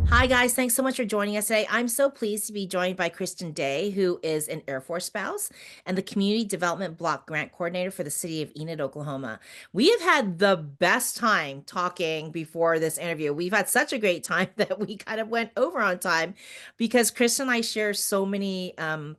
Hi, guys. Thanks so much for joining us today. I'm so pleased to be joined by Kristen Day, who is an Air Force spouse and the Community Development Block Grant Coordinator for the city of Enid, Oklahoma. We have had the best time talking before this interview. We've had such a great time that we kind of went over on time because Kristen and I share so many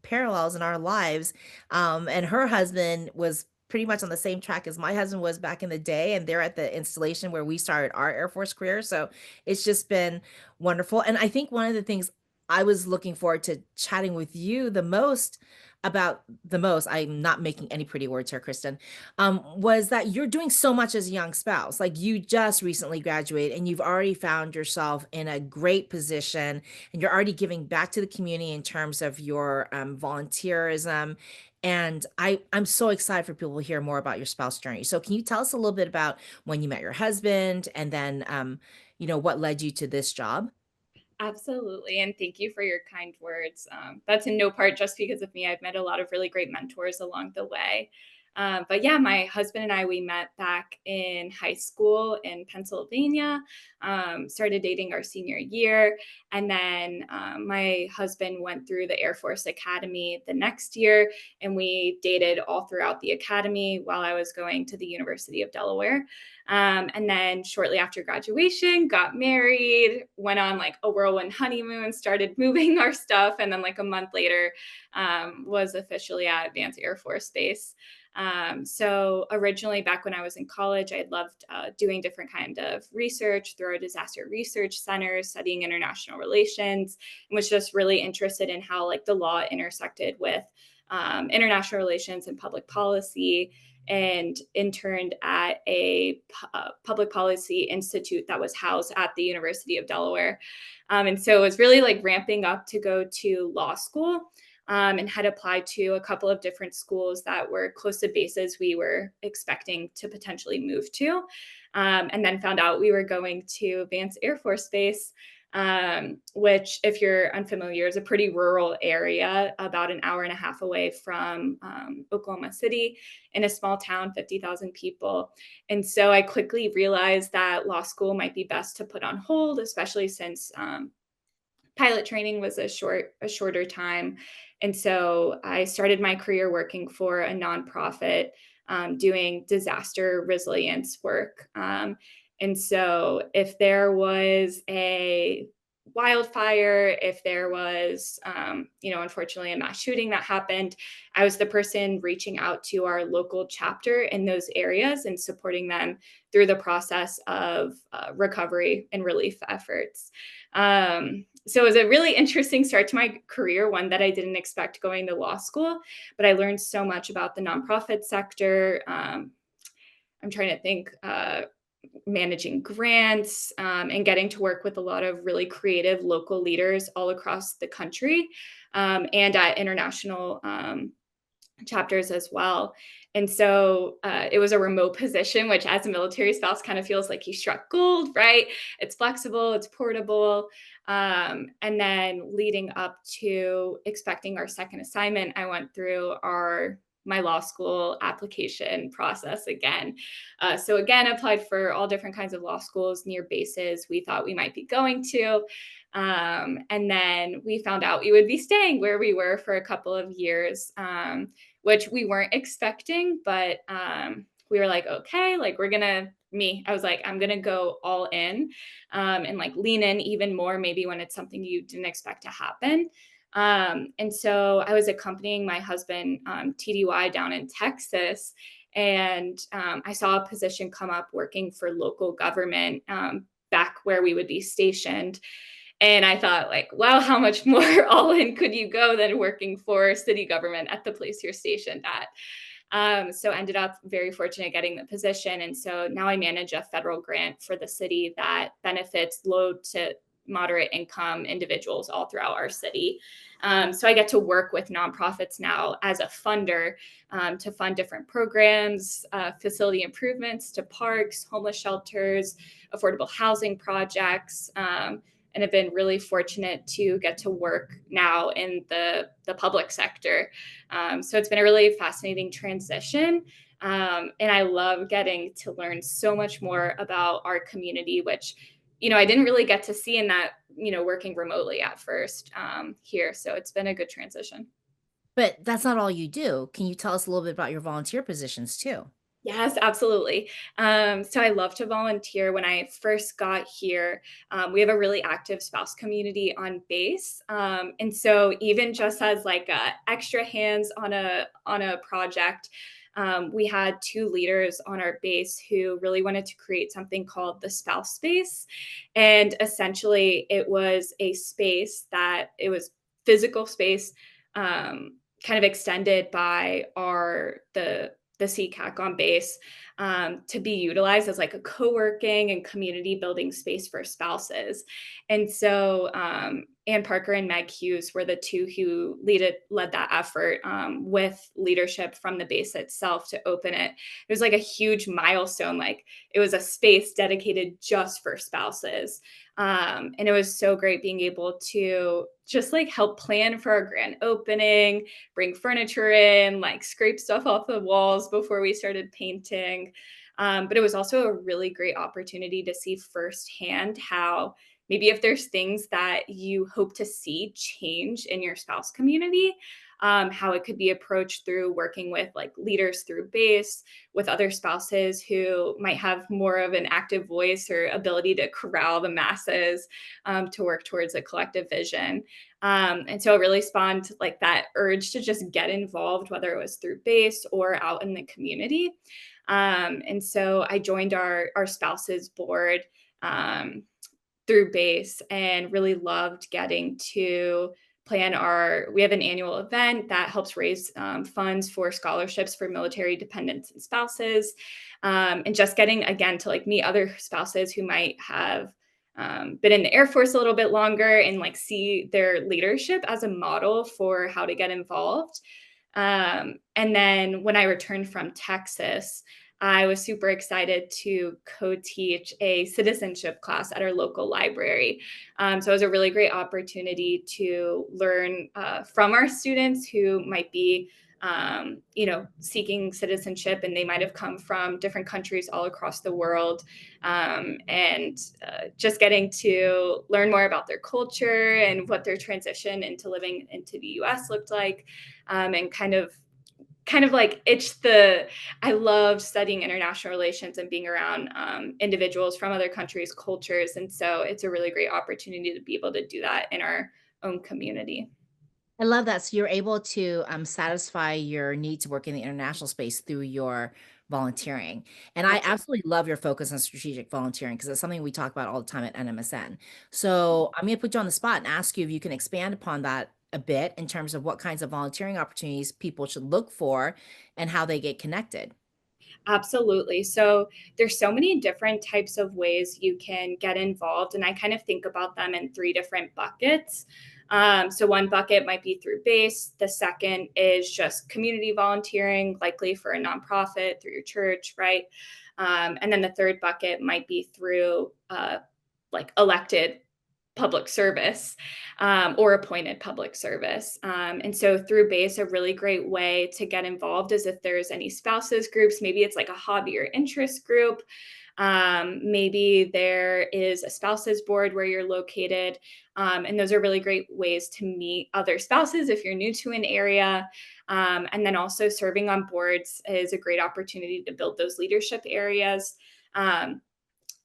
parallels in our lives. And her husband was pretty much on the same track as my husband was back in the day, and they're at the installation where we started our Air Force career. So it's just been wonderful. And I think one of the things I was looking forward to chatting with you the most, I'm not making any pretty words here, Kristen, was that you're doing so much as a young spouse. Like you just recently graduated and you've already found yourself in a great position and you're already giving back to the community in terms of your volunteerism. And I'm so excited for people to hear more about your spouse journey. So can you tell us a little bit about when you met your husband and then what led you to this job? Absolutely. And thank you for your kind words. That's in no part just because of me. I've met a lot of really great mentors along the way. But yeah, my husband and I, we met back in high school in Pennsylvania, started dating our senior year. And then my husband went through the Air Force Academy the next year, and we dated all throughout the academy while I was going to the University of Delaware. And then shortly after graduation, got married, went on like a whirlwind honeymoon, started moving our stuff. And then, like a month later, was officially at Vance Air Force Base. So originally, back when I was in college, I loved doing different kind of research through our disaster research centers, studying international relations, and was just really interested in how like the law intersected with international relations and public policy, and interned at a public policy institute that was housed at the University of Delaware. And so it was really like ramping up to go to law school, and had applied to a couple of different schools that were close to bases we were expecting to potentially move to. And then found out we were going to Vance Air Force Base, which, if you're unfamiliar, is a pretty rural area, about an hour and a half away from Oklahoma City, in a small town, 50,000 people. And so I quickly realized that law school might be best to put on hold, especially since pilot training was a shorter time. And so I started my career working for a nonprofit, doing disaster resilience work. And so if there was a wildfire, if there was, unfortunately, a mass shooting that happened, I was the person reaching out to our local chapter in those areas and supporting them through the process of recovery and relief efforts. So it was a really interesting start to my career, one that I didn't expect going to law school, but I learned so much about the nonprofit sector. I'm trying to think, managing grants, and getting to work with a lot of really creative local leaders all across the country, and at international chapters as well. And so it was a remote position, which as a military spouse kind of feels like you struck gold, right? It's flexible, it's portable. And then leading up to expecting our second assignment, I went through my law school application process again. So again, applied for all different kinds of law schools near bases we thought we might be going to. And then we found out we would be staying where we were for a couple of years, which we weren't expecting, but we were like, okay, like I was like, I'm gonna go all in, and like lean in even more, maybe when it's something you didn't expect to happen. And so I was accompanying my husband, TDY, down in Texas, and I saw a position come up working for local government, back where we would be stationed. And I thought, like, wow, how much more all in could you go than working for city government at the place you're stationed at? So ended up very fortunate getting the position. And so now I manage a federal grant for the city that benefits low to moderate income individuals all throughout our city. So I get to work with nonprofits now as a funder, to fund different programs, facility improvements to parks, homeless shelters, affordable housing projects. And have been really fortunate to get to work now in the public sector. So it's been a really fascinating transition. And I love getting to learn so much more about our community, which I didn't really get to see in that, working remotely at first here. So it's been a good transition. But that's not all you do. Can you tell us a little bit about your volunteer positions too? Yes, absolutely. So I love to volunteer. When I first got here, we have a really active spouse community on base, and so even just as like extra hands on a project, we had two leaders on our base who really wanted to create something called the spouse space, and essentially it was a space that it was physical space. Kind of extended by the CCAC on base, to be utilized as like a co-working and community building space for spouses. And so Ann Parker and Meg Hughes were the two who led that effort, with leadership from the base itself to open it. It was like a huge milestone. Like it was a space dedicated just for spouses. And it was so great being able to just like help plan for our grand opening, bring furniture in, like scrape stuff off the walls before we started painting. But it was also a really great opportunity to see firsthand how maybe if there's things that you hope to see change in your spouse community, how it could be approached through working with like leaders through base, with other spouses who might have more of an active voice or ability to corral the masses, to work towards a collective vision. And so it really spawned like that urge to just get involved, whether it was through base or out in the community. And so I joined our spouses board, um, through base, and really loved getting to we have an annual event that helps raise funds for scholarships for military dependents and spouses, and just getting again to like meet other spouses who might have been in the Air Force a little bit longer and like see their leadership as a model for how to get involved. And then when I returned from Texas, I was super excited to co-teach a citizenship class at our local library. So it was a really great opportunity to learn from our students who might be, seeking citizenship, and they might have come from different countries all across the world, and just getting to learn more about their culture and what their transition into living into the U.S. looked like, and kind of like I love studying international relations and being around individuals from other countries, cultures. And so it's a really great opportunity to be able to do that in our own community. I love that. So you're able to satisfy your need to work in the international space through your volunteering. And I Absolutely. absolutely love your focus on strategic volunteering because it's something we talk about all the time at NMSN. So I'm going to put you on the spot and ask you if you can expand upon that a bit in terms of what kinds of volunteering opportunities people should look for and how they get connected. Absolutely. So there's so many different types of ways you can get involved, and I kind of think about them in three different buckets. So one bucket might be through base. The second is just community volunteering, likely for a nonprofit through your church, right? And then the third bucket might be through like elected public service, or appointed public service. And so through base, a really great way to get involved is if there's any spouses groups, maybe it's like a hobby or interest group. Maybe there is a spouses board where you're located. And those are really great ways to meet other spouses if you're new to an area. And then also serving on boards is a great opportunity to build those leadership areas. Um,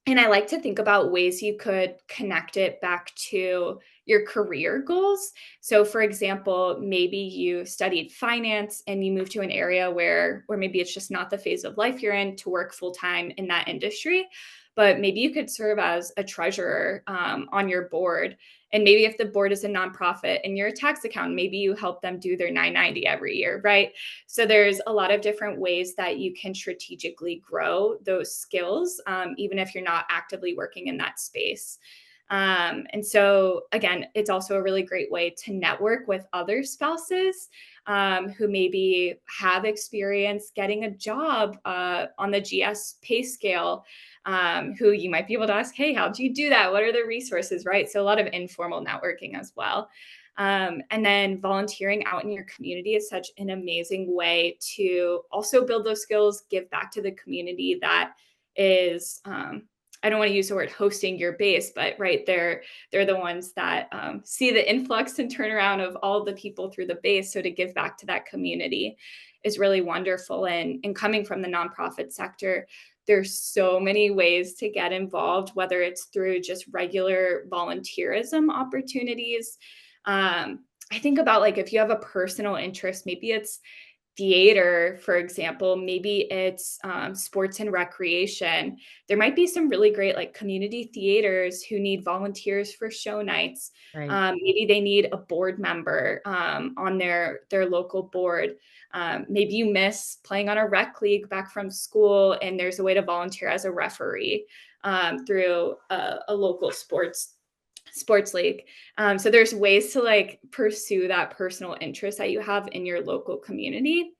and I like to think about ways you could connect it back to your career goals. So for example, maybe you studied finance and you moved to an area where maybe it's just not the phase of life you're in to work full time in that industry. But maybe you could serve as a treasurer, on your board. And maybe if the board is a nonprofit and you're a tax accountant, maybe you help them do their 990 every year, right? So there's a lot of different ways that you can strategically grow those skills, even if you're not actively working in that space. And so, again, it's also a really great way to network with other spouses, who maybe have experience getting a job on the GS pay scale, who you might be able to ask, hey, how'd you do that? What are the resources, right? So, a lot of informal networking as well. And then volunteering out in your community is such an amazing way to also build those skills, give back to the community that is I don't want to use the word hosting your base, but right, they're the ones that see the influx and turnaround of all the people through the base. So to give back to that community is really wonderful. And coming from the nonprofit sector, there's so many ways to get involved, whether it's through just regular volunteerism opportunities. I think about like if you have a personal interest, maybe it's theater, for example, maybe it's sports and recreation. There might be some really great like community theaters who need volunteers for show nights. Right. Maybe they need a board member on their local board. Maybe you miss playing on a rec league back from school, and there's a way to volunteer as a referee through a local sports league. So there's ways to like pursue that personal interest that you have in your local community.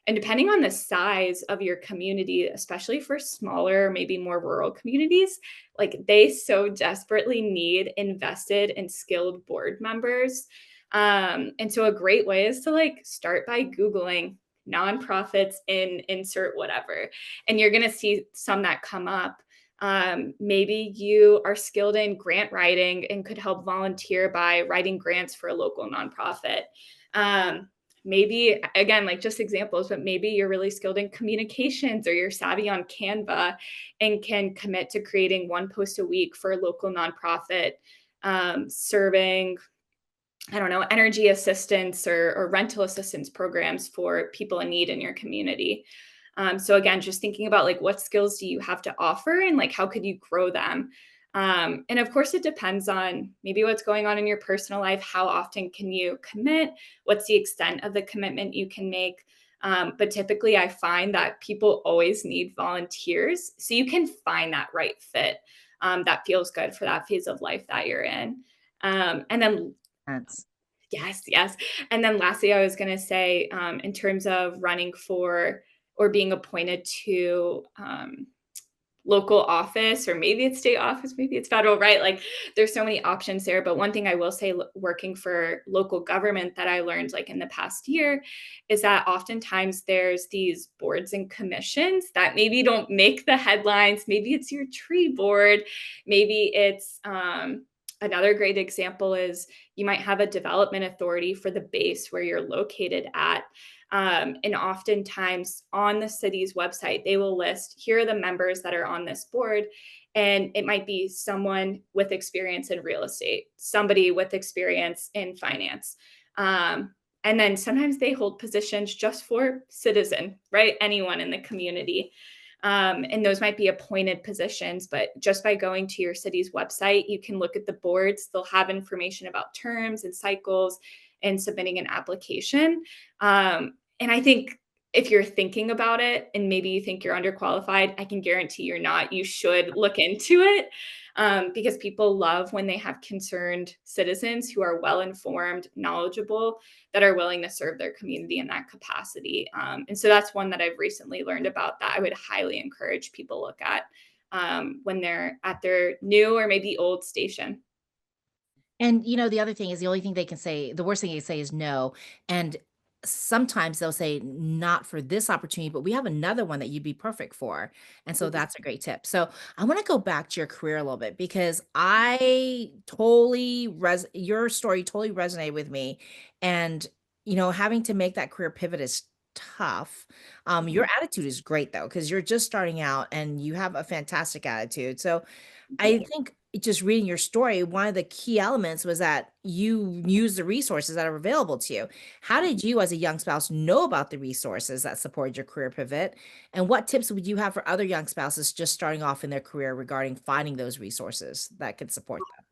And depending on the size of your community, especially for smaller, maybe more rural communities, like they so desperately need invested and skilled board members. And so a great way is to like start by Googling nonprofits in insert whatever, and you're going to see some that come up. Maybe you are skilled in grant writing and could help volunteer by writing grants for a local nonprofit. Maybe, again, like just examples, but maybe you're really skilled in communications or you're savvy on Canva and can commit to creating one post a week for a local nonprofit serving, I don't know, energy assistance or rental assistance programs for people in need in your community. So again, just thinking about like what skills do you have to offer and like how could you grow them? And of course, it depends on maybe what's going on in your personal life. How often can you commit? What's the extent of the commitment you can make? But typically, I find that people always need volunteers. So you can find that right fit that feels good for that phase of life that you're in. And then That's Yes, yes. And then lastly, I was going to say, in terms of running for or being appointed to local office, or maybe it's state office, maybe it's federal, right? Like there's so many options there. But one thing I will say, working for local government that I learned like in the past year is that oftentimes there's these boards and commissions that maybe don't make the headlines. Maybe it's your tree board. Maybe it's, another great example is you might have a development authority for the base where you're located at. And oftentimes on the city's website, they will list here are the members that are on this board. And it might be someone with experience in real estate, somebody with experience in finance. And then sometimes they hold positions just for citizen, right? Anyone in the community. And those might be appointed positions, but just by going to your city's website, you can look at the boards. They'll have information about terms and cycles and submitting an application. And I think if you're thinking about it and maybe you think you're underqualified, I can guarantee you're not. You should look into it because people love when they have concerned citizens who are well informed, knowledgeable, that are willing to serve their community in that capacity. And so that's one that I've recently learned about that I would highly encourage people look at when they're at their new or maybe old station. And, the other thing is the only thing they can say the worst thing they can say is no, and sometimes they'll say, "Not for this opportunity, but we have another one that you'd be perfect for," and so that's a great tip. So, I wanna go back to your career a little bit because I totally your story totally resonated with me, and, having to make that career pivot is tough. Your attitude is great though, because 'cause you're just starting out and you have a fantastic attitude, so I think just reading your story, one of the key elements was that you use the resources that are available to you. How did you, as a young spouse, know about the resources that supported your career pivot? And what tips would you have for other young spouses just starting off in their career regarding finding those resources that could support them?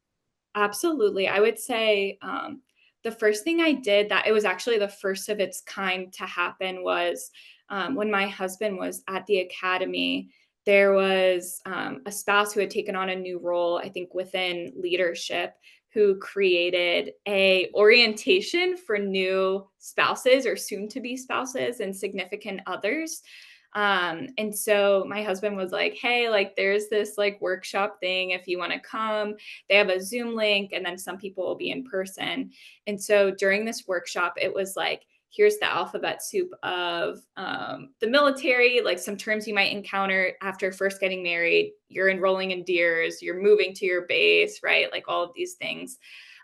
Absolutely. I would say the first thing I did that it was actually the first of its kind to happen was when my husband was at the academy. There was a spouse who had taken on a new role, I think, within leadership, who created a orientation for new spouses or soon to be spouses and significant others. And so my husband was like, hey, like there's this like workshop thing if you want to come. They have a Zoom link and then some people will be in person. And so during this workshop, it was like, here's the alphabet soup of the military, like some terms you might encounter after first getting married. You're enrolling in DEERS, you're moving to your base, right? Like all of these things.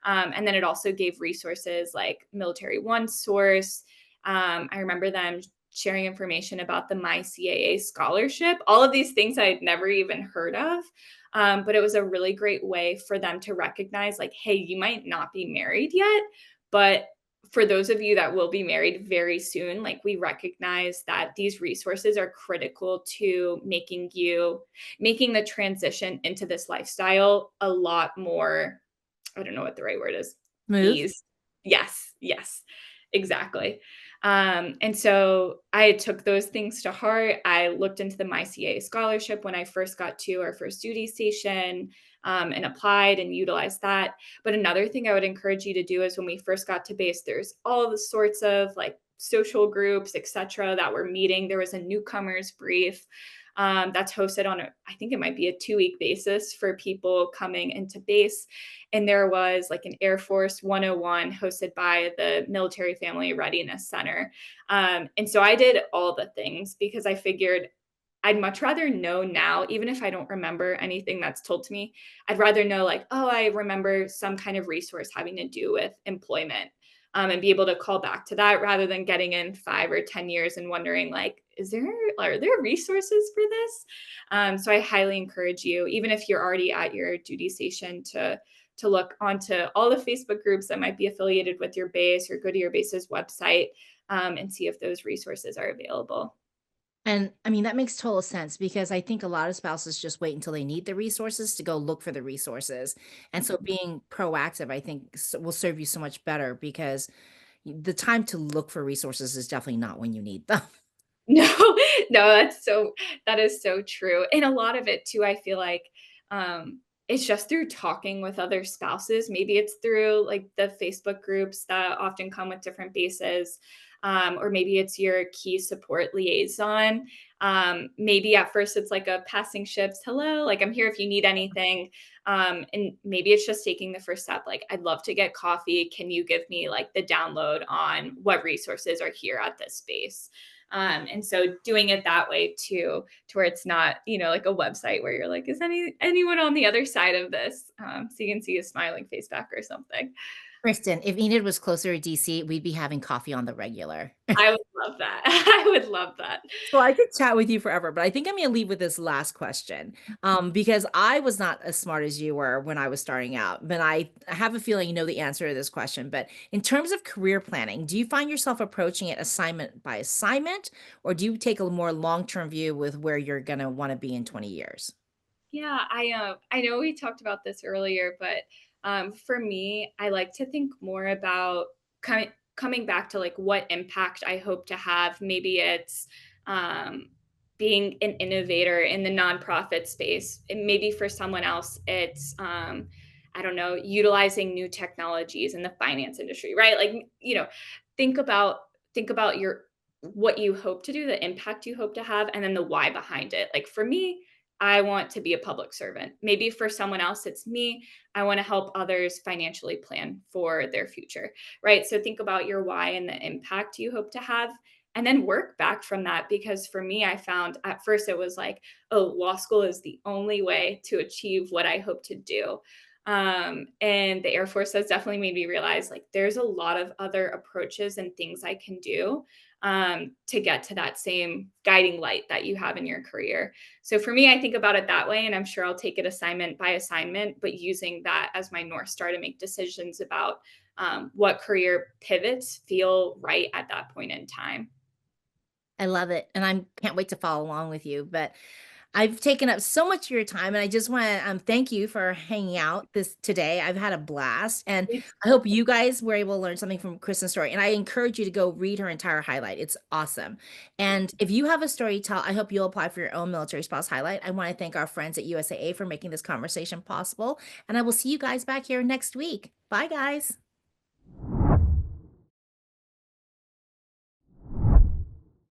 And then it also gave resources like Military One Source. I remember them sharing information about the MyCAA scholarship, all of these things I had never even heard of. But it was a really great way for them to recognize, like, hey, you might not be married yet, but for those of you that will be married very soon, like we recognize that these resources are critical to making the transition into this lifestyle a lot more, I don't know what the right word is. Smooth. Ease. Yes, yes, exactly. And so I took those things to heart. I looked into the MyCA scholarship when I first got to our first duty station, and applied and utilized that. But another thing I would encourage you to do is when we first got to base, there's all the sorts of like social groups, etc., that were meeting. There was a newcomers brief that's hosted on I think it might be a 2 week basis for people coming into base. And there was like an Air Force 101 hosted by the Military Family Readiness Center. And so I did all the things because I figured I'd much rather know now, even if I don't remember anything that's told to me. I'd rather know, like, oh, I remember some kind of resource having to do with employment, and be able to call back to that rather than getting in 5 or 10 years and wondering, like, are there resources for this? So I highly encourage you, even if you're already at your duty station, to look onto all the Facebook groups that might be affiliated with your base or go to your base's website, and see if those resources are available. And I mean, that makes total sense because I think a lot of spouses just wait until they need the resources to go look for the resources. And so being proactive, I think, will serve you so much better because the time to look for resources is definitely not when you need them. No, no, that is so true. And a lot of it too, I feel like, it's just through talking with other spouses. Maybe it's through like the Facebook groups that often come with different bases. Or maybe it's your key support liaison. Maybe at first it's like a passing ships, hello, like I'm here if you need anything. And maybe it's just taking the first step. Like, I'd love to get coffee. Can you give me like the download on what resources are here at this space? And so doing it that way too, to where it's not, like a website where you're like, is anyone on the other side of this? So you can see a smiling face back or something. Kristen, if Enid was closer to DC, we'd be having coffee on the regular. I would love that. I would love that. So I could chat with you forever, but I think I'm going to leave with this last question, because I was not as smart as you were when I was starting out. But I have a feeling you know the answer to this question. But in terms of career planning, do you find yourself approaching it assignment by assignment, or do you take a more long-term view with where you're going to want to be in 20 years? Yeah, I know we talked about this earlier, but for me, I like to think more about coming back to like what impact I hope to have. Maybe it's um, being an innovator in the nonprofit space, and maybe for someone else, it's I don't know, utilizing new technologies in the finance industry, right? Like, think about think about your what you hope to do, the impact you hope to have, and then the why behind it. Like for me, I want to be a public servant. Maybe for someone else, it's me. I want to help others financially plan for their future, right? So think about your why and the impact you hope to have, and then work back from that. Because for me, I found at first it was like, oh, law school is the only way to achieve what I hope to do. And the Air Force has definitely made me realize like there's a lot of other approaches and things I can do to get to that same guiding light that you have in your career. So for me, I think about it that way, and I'm sure I'll take it assignment by assignment, but using that as my North Star to make decisions about what career pivots feel right at that point in time. I love it, and I can't wait to follow along with you. But I've taken up so much of your time, and I just want to thank you for hanging out this today. I've had a blast, and I hope you guys were able to learn something from Kristen's story. And I encourage you to go read her entire highlight; it's awesome. And if you have a story to tell, I hope you'll apply for your own military spouse highlight. I want to thank our friends at USAA for making this conversation possible, and I will see you guys back here next week. Bye, guys.